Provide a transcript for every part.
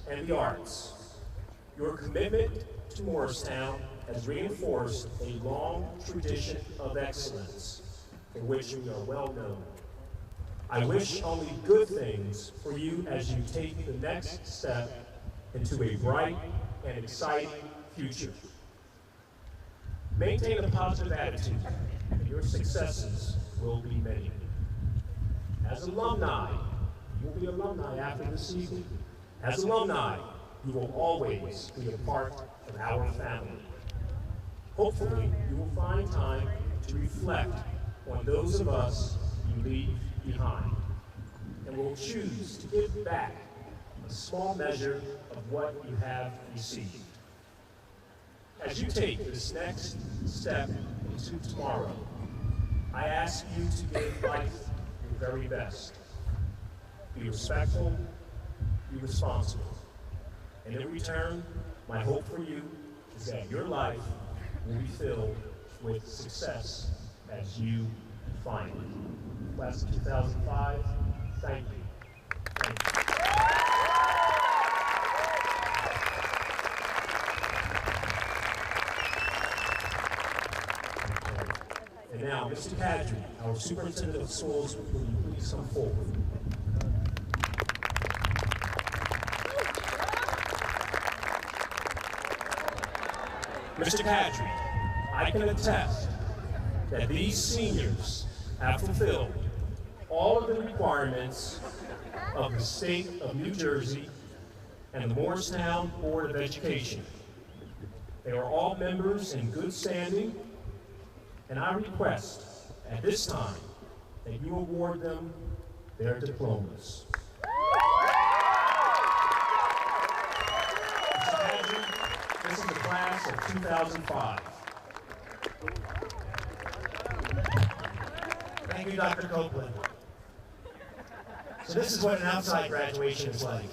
and the arts. Your commitment to Moorestown has reinforced a long tradition of excellence for which we are well known. I wish only good things for you as you take the next step into a bright and exciting future. Maintain a positive attitude, and your successes will be many. As alumni, you will be alumni after this evening. As alumni, you will always be a part of our family. Hopefully, you will find time to reflect on those of us you leave behind, and will choose to give back a small measure of what you have received. As you take this next step into tomorrow, I ask you to give life your very best. Be respectful, be responsible. And in return, my hope for you is that your life will be filled with success as you find it. Class of 2005, thank you. Thank you. And now, Mr. Kadri, our Superintendent of Schools, will you please come forward? Mr. Kadri, I can attest that these seniors have fulfilled all of the requirements of the state of New Jersey and the Moorestown Board of Education. They are all members in good standing, and I request at this time that you award them their diplomas. Mr. Kadri, this is the class of 2005. Thank you, Dr. Copeland. So this is what an outside graduation is like.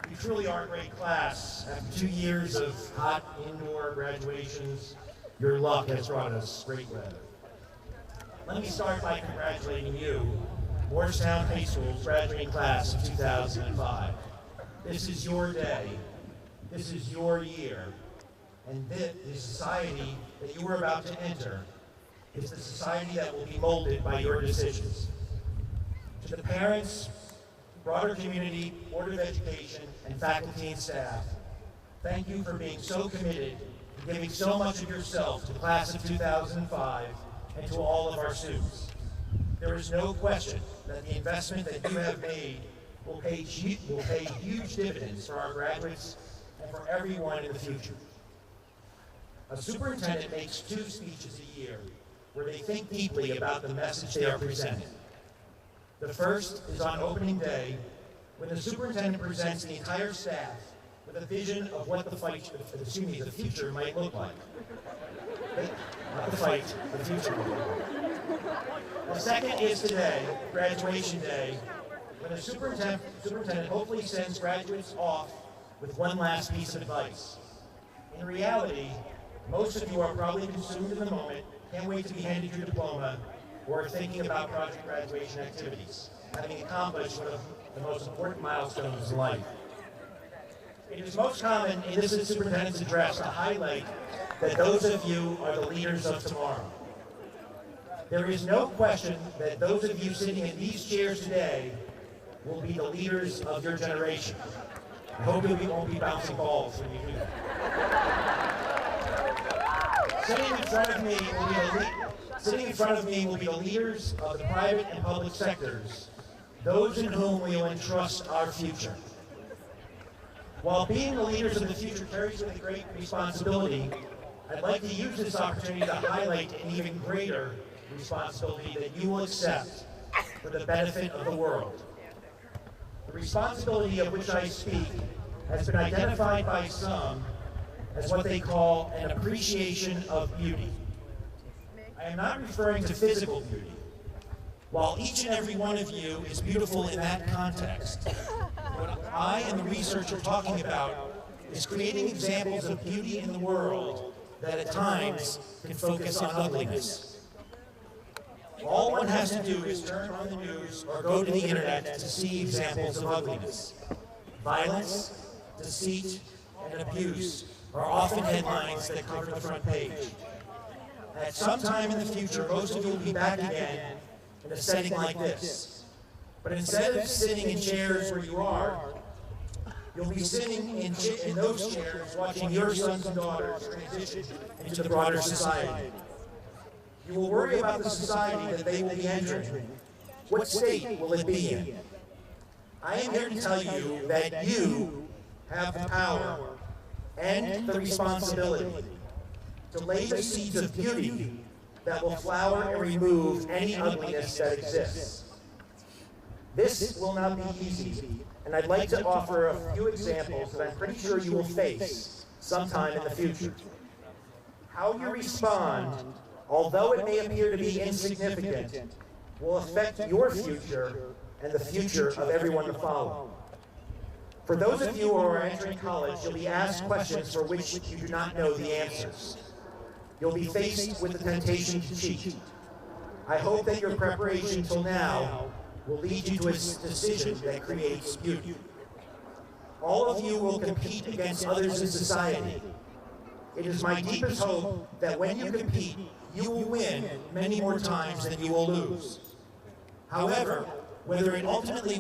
You truly are a great class. After 2 years of hot indoor graduations, your luck has brought us great weather. Let me start by congratulating you, Moorestown High School's graduating class of 2005. This is your day. This is your year. And the society that you are about to enter is the society that will be molded by your decisions. To the parents, broader community, Board of Education, and faculty and staff, thank you for being so committed to giving so much of yourself to the class of 2005 and to all of our students. There is no question that the investment that you have made will pay huge dividends for our graduates and for everyone in the future. A superintendent makes 2 speeches a year where they think deeply about the message they are presenting. The first is on opening day, when the superintendent presents the entire staff with a vision of what the future might look like. Not the fight, the future will look like. The second is today, graduation day, when the superintendent hopefully sends graduates off with one last piece of advice. In reality, most of you are probably consumed in the moment, can't wait to be handed your diploma, or are thinking about project graduation activities, having accomplished one of the most important milestones in life. It is most common in this superintendent's address to highlight that those of you are the leaders of tomorrow. There is no question that those of you sitting in these chairs today will be the leaders of your generation. I hope you won't be bouncing balls when you do that. Sitting in front of me will be the leaders of the private and public sectors, those in whom we will entrust our future. While being the leaders of the future carries with a great responsibility, I'd like to use this opportunity to highlight an even greater responsibility that you will accept for the benefit of the world. The responsibility of which I speak has been identified by some as what they call an appreciation of beauty. I am not referring to physical beauty. While each and every one of you is beautiful in that context, what I and the research are talking about is creating examples of beauty in the world that at times can focus on ugliness. All one has to do is turn on the news or go to the internet to see examples of ugliness. Violence, deceit, and abuse are often headlines that cover the front page. At some time in the future, most of you will be back again in a setting like this. But instead of sitting in chairs where you are, you'll be sitting in those chairs watching your sons and daughters transition into the broader society. You will worry about the society that they will be entering. What state will it be in? I am here to tell you that you have the power and the responsibility to lay the seeds of beauty that will flower and remove any ugliness that exists. This will not be easy, and I'd like to offer a few examples that I'm pretty sure you will face sometime in the future. How you respond, although it may appear to be insignificant, will affect your future and the future of everyone to follow. For those of you who are entering college, you'll be asked questions for which you do not know the answers. You'll be faced with the temptation to cheat. I hope that your preparation till now will lead you to a decision that creates beauty. All of you will compete against others in society. It is my deepest hope that when you compete, you will win many more times than you will lose. However, whether it ultimately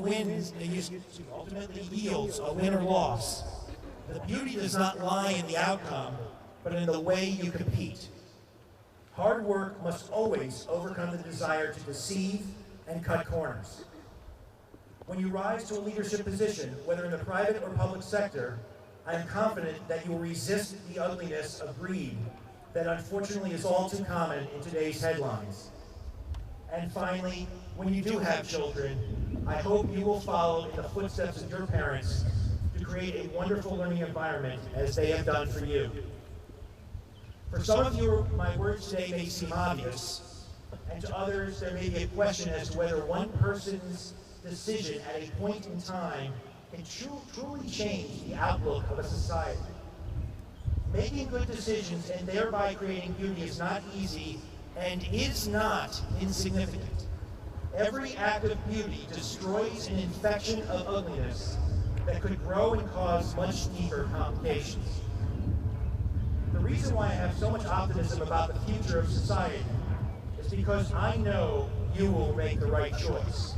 yields a win or loss, the beauty does not lie in the outcome, but in the way you compete. Hard work must always overcome the desire to deceive and cut corners. When you rise to a leadership position, whether in the private or public sector, I am confident that you will resist the ugliness of greed that unfortunately is all too common in today's headlines. And finally, when you do have children, I hope you will follow in the footsteps of your parents to create a wonderful learning environment as they have done for you. For some of you, my words today may seem obvious, and to others, there may be a question as to whether one person's decision at a point in time can truly change the outlook of a society. Making good decisions and thereby creating beauty is not easy and is not insignificant. Every act of beauty destroys an infection of ugliness that could grow and cause much deeper complications. The reason why I have so much optimism about the future of society is because I know you will make the right choice.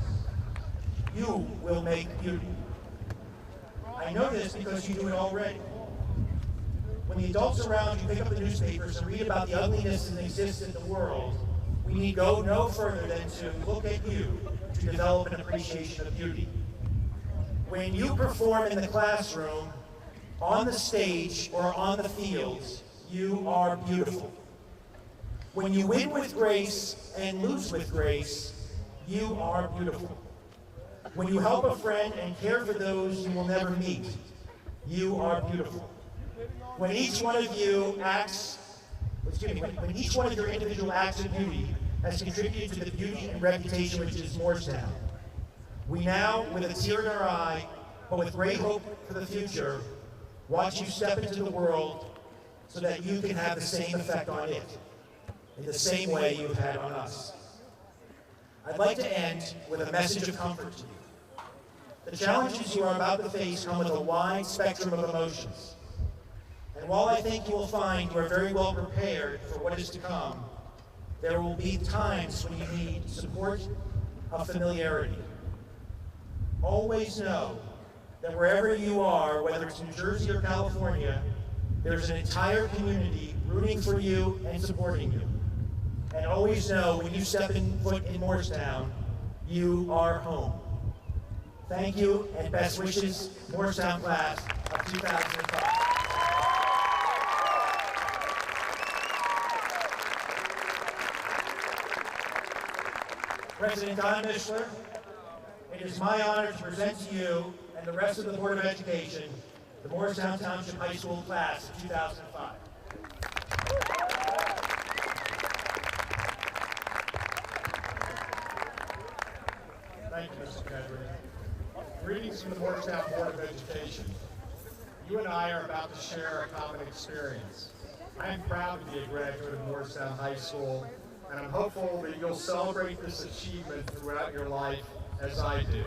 You will make beauty. I know this because you do it already. When the adults around you pick up the newspapers and read about the ugliness that exists in the world, we need go no further than to look at you to develop an appreciation of beauty. When you perform in the classroom, on the stage, or on the fields, you are beautiful. When you win with grace and lose with grace, you are beautiful. When you help a friend and care for those you will never meet, you are beautiful. When each one of you when each one of your individual acts of beauty has contributed to the beauty and reputation which is Moorestown, we now, with a tear in our eye, but with great hope for the future, watch you step into the world so that you can have the same effect on it, in the same way you've had on us. I'd like to end with a message of comfort to you. The challenges you are about to face come with a wide spectrum of emotions. And while I think you will find you are very well prepared for what is to come, there will be times when you need support of familiarity. Always know that wherever you are, whether it's New Jersey or California, there's an entire community rooting for you and supporting you. And always know when you step foot in Moorestown, you are home. Thank you, and best wishes, Moorestown class of 2005. President Don Mishler, it is my honor to present to you and the rest of the Board of Education the Moorestown Township High School class of 2005. Thank you, Mr. Kedrick. Greetings from the Moorestown Board of Education. You and I are about to share a common experience. I am proud to be a graduate of Moorestown High School, and I'm hopeful that you'll celebrate this achievement throughout your life as I do.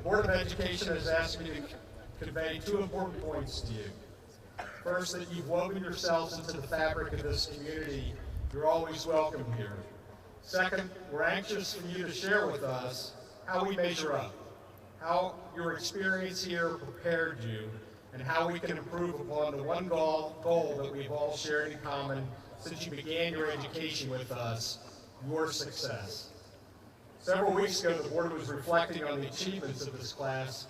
Board of Education has asked me to convey two important points to you. First, that you've woven yourselves into the fabric of this community. You're always welcome here. Second, we're anxious for you to share with us how we measure up, how your experience here prepared you, and how we can improve upon the one goal that we've all shared in common since you began your education with us, your success. Several weeks ago, the board was reflecting on the achievements of this class.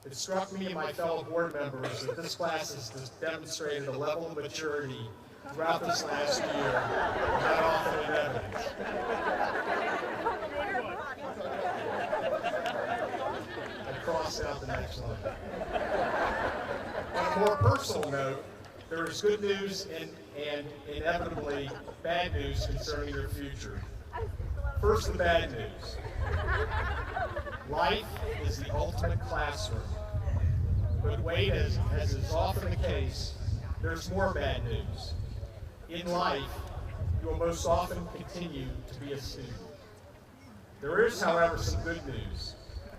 It struck me and my fellow board members that this class has demonstrated a level of maturity throughout this last year, not often in evidence. I crossed out the next line. On a more personal note, there is good news and inevitably bad news concerning your future. First, the bad news. Life is the ultimate classroom. But wait, as is often the case, there's more bad news. In life, you will most often continue to be a student. There is, however, some good news.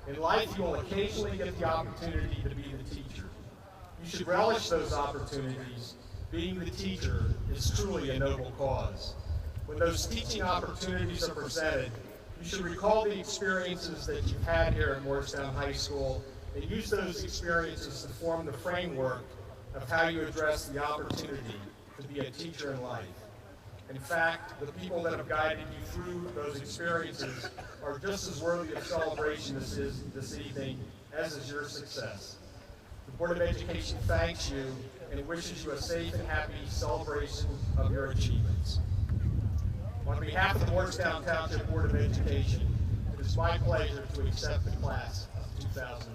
In life, you will occasionally get the opportunity to be the teacher. You should relish those opportunities. Being the teacher is truly a noble cause. When those teaching opportunities are presented, you should recall the experiences that you've had here at Moorestown High School and use those experiences to form the framework of how you address the opportunity to be a teacher in life. In fact, the people that have guided you through those experiences are just as worthy of celebration this evening as is your success. The Board of Education thanks you and wishes you a safe and happy celebration of your achievements. On behalf of the Moorestown Township Board of Education, it is my pleasure to accept the class of 2005.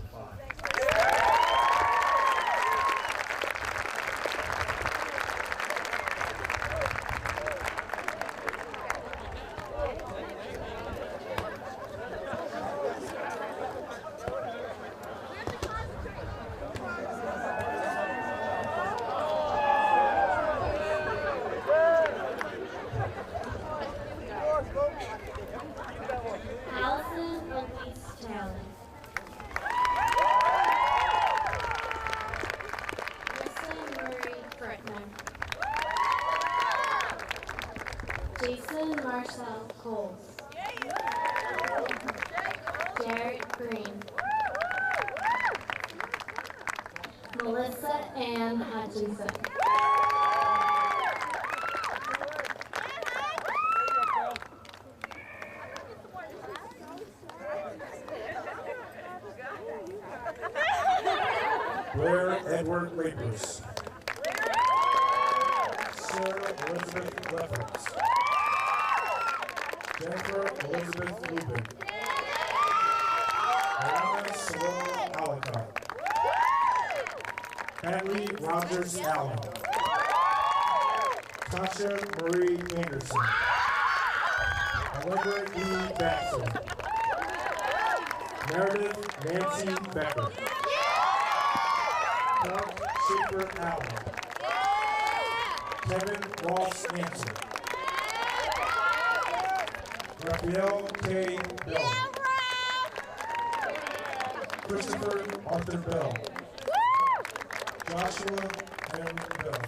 Jason Marcel Coles. Jarrett Green. Melissa Ann Hutchinson. Blair Edward Lapers. Sarah Elizabeth Lefferts. Jennifer Elizabeth Lubin. Alana Salome Alicart. Hadley Rogers Allen. Tasha Marie Anderson. Allegra E. Baxter. Meredith Nancy Becker. Doug Schaefer Allen. Kevin Ross Nancy. Raphael K. Bell. Christopher Arthur Bell. Joshua M. Bell.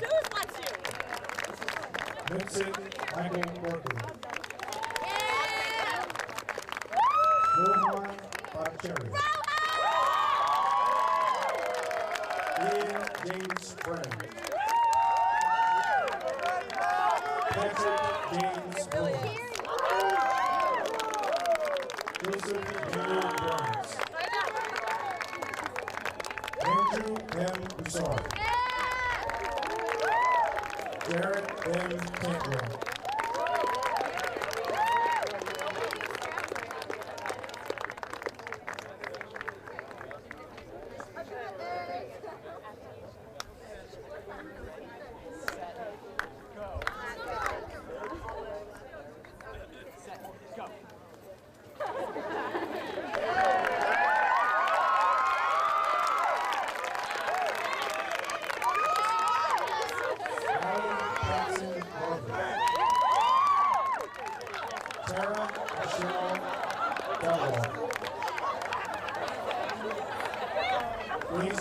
Vincent Michael Berkeley. Rohan Bhattacharya. Ian James Brennan. Patrick James Williams. Joseph Daniel Burns. Andrew M. Broussard. Garrett M. Cantwell. Paxton Margaret.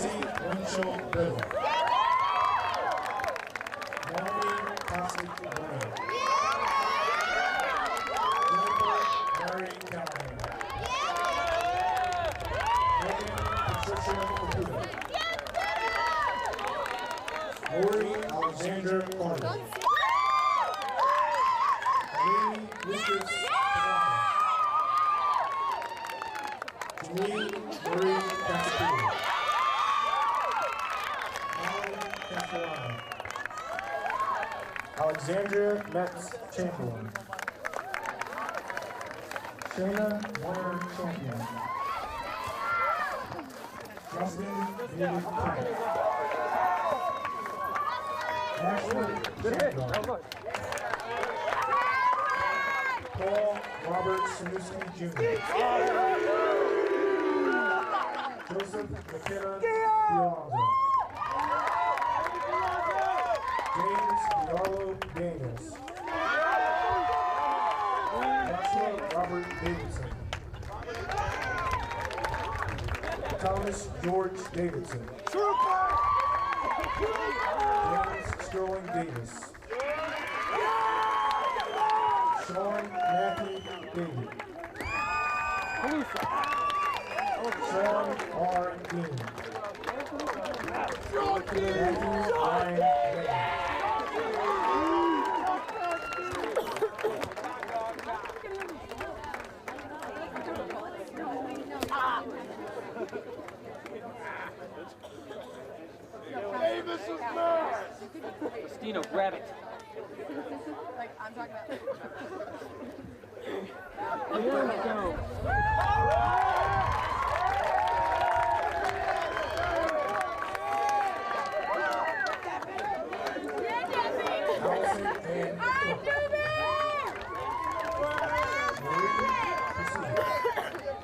Lindsay Winchell Riddle. Melanie Cosmic Brown. Jennifer Mary Callahan. Megan Patricia Caputo. Lori Alexander Carter. Lee Lucas Cabrera. Janine Marie Castellano. Alan Castellano. Alexandria Metz Chamberlain. Shayna Warner Champion. Justin David Pike. Ashley Chamberlain. Paul Robert Sanuski Jr. Joseph McKenna Dialonzo. James Diallo Daniels. Joshua Robert Davidson. Thomas George Davidson. James Sterling Davis. Sean Matthew David. Sean R. Dean. Matthew Ryan Redding. Davis is mad! Christina, grab it. Like, I'm talking about. There we go. Allison Ann Cook.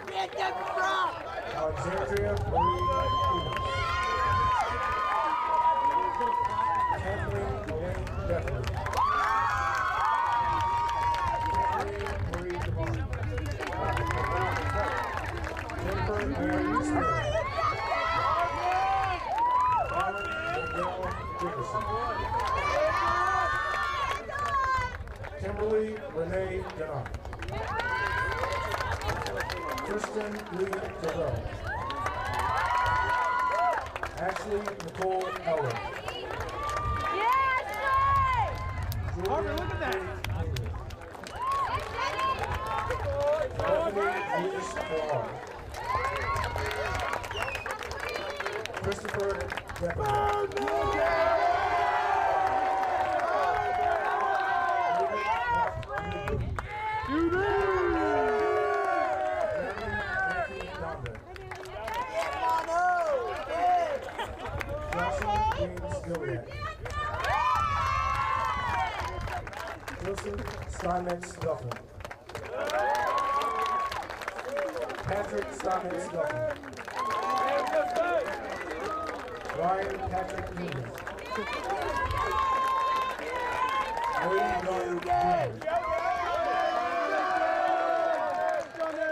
Marie Casillas. Alexandria Marie Cruz. Kathleen Elaine Beverly. Kathleen Marie Devon. Jennifer Mary Smith. Alan Miguel Dickerson. Kimberly Renee Denard. Kristen Lee Terrell. Ashley Nicole Eller. Harper, look at that. Bethany Lewis Farrar. Christopher Beckman. Joshua James Gilliard. Joseph Steinmetz Duffin. Patrick Steinmetz Duffin. Ryan Patrick Newman. Wayne Garner Jr.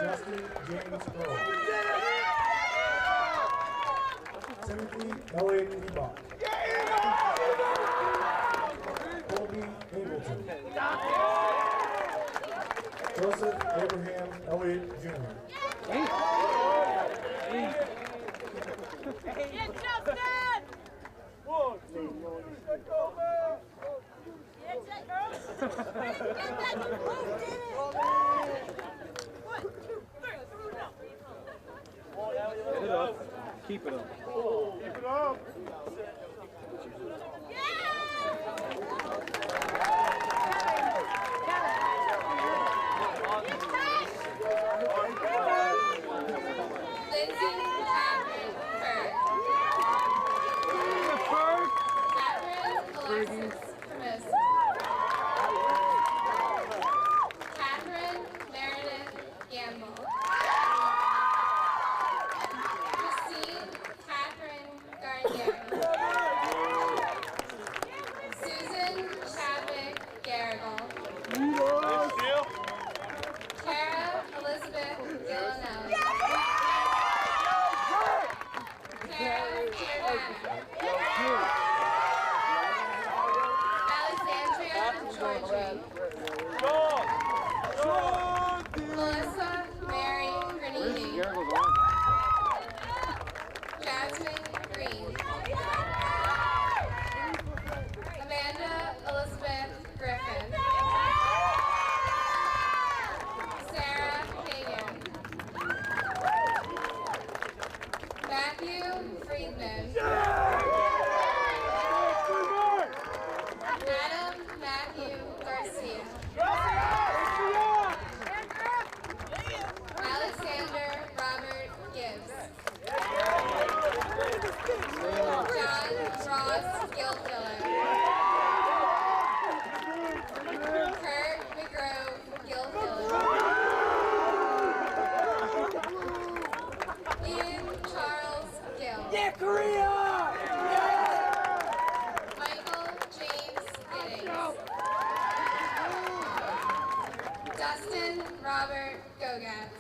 Justin James Earl. Timothy Elliott Ebach. Colby Ableton. Joseph Abraham Elliott Jr. Get it up. Keep it up. Keep it up. Lindsay Catherine Alexis Chris. Catherine Meredith Gamble. Christine Catherine Garnier. Susan Chadwick Garrigal. Kara Elizabeth Villanelle. Kara Alexandria Georgie. Melissa Mary Granini. Jasmine Green. Amanda Elizabeth Griffin. Sarah Hagan. Matthew Friedman. Adam Matthew Garcia. Alexander Robert Gibbs. John Ross Gilfiller. Kurt McGrove Gilfiller. Ian Charles Gill. Yeah, Korea! Michael James Giddings. Dustin Robert Gogatz.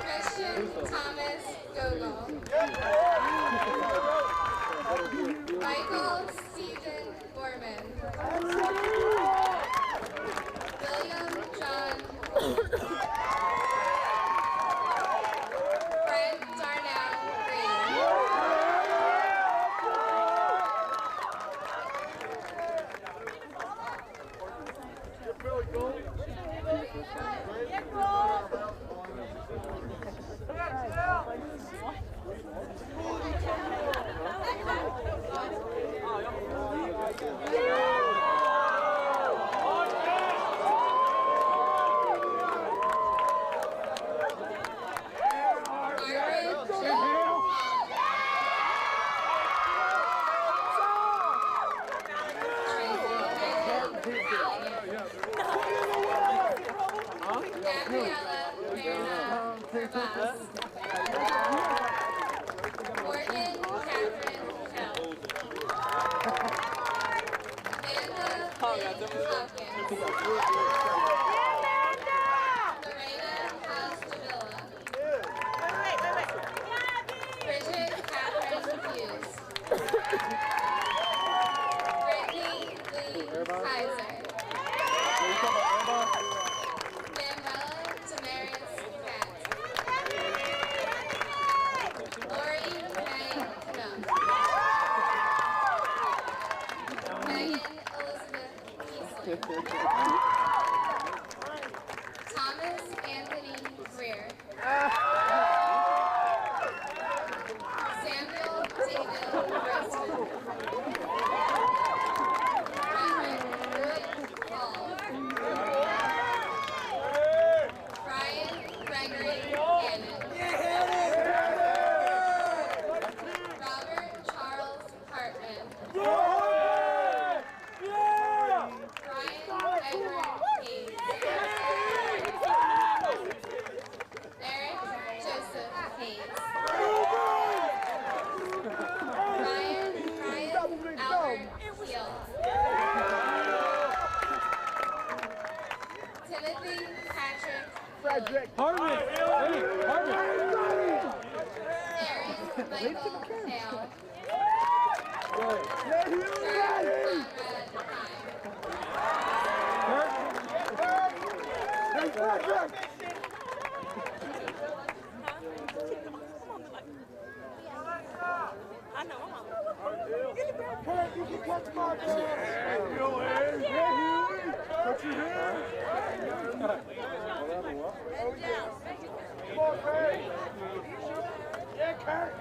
Christian Thomas Gogol. Michael Stephen Gorman. William John Brent Darnell Green. Gabriella Verna Rivas. Morgan Catherine Kell. Amanda Lynn Hopkins. Lorena Calstavilla. Bridget Catherine Hughes. Brittany Lee Kaiser. Manuela Demarius Cat. Lori May Canuck. Megan Elizabeth Easley. Thomas Anthony Greer. Samuel David Grossman. Cameron Lloyd Hall. Brian Gregory Gannon. Robert Charles Hartman. Brian Edward Hayes. Eric Joseph Hayes. Ryan Albert Keel. Timothy Patrick Phillips. Hartman! Hey, Hartman! Aaron Michael Hale. Good. John Conrad Hine. Yeah, Kurt!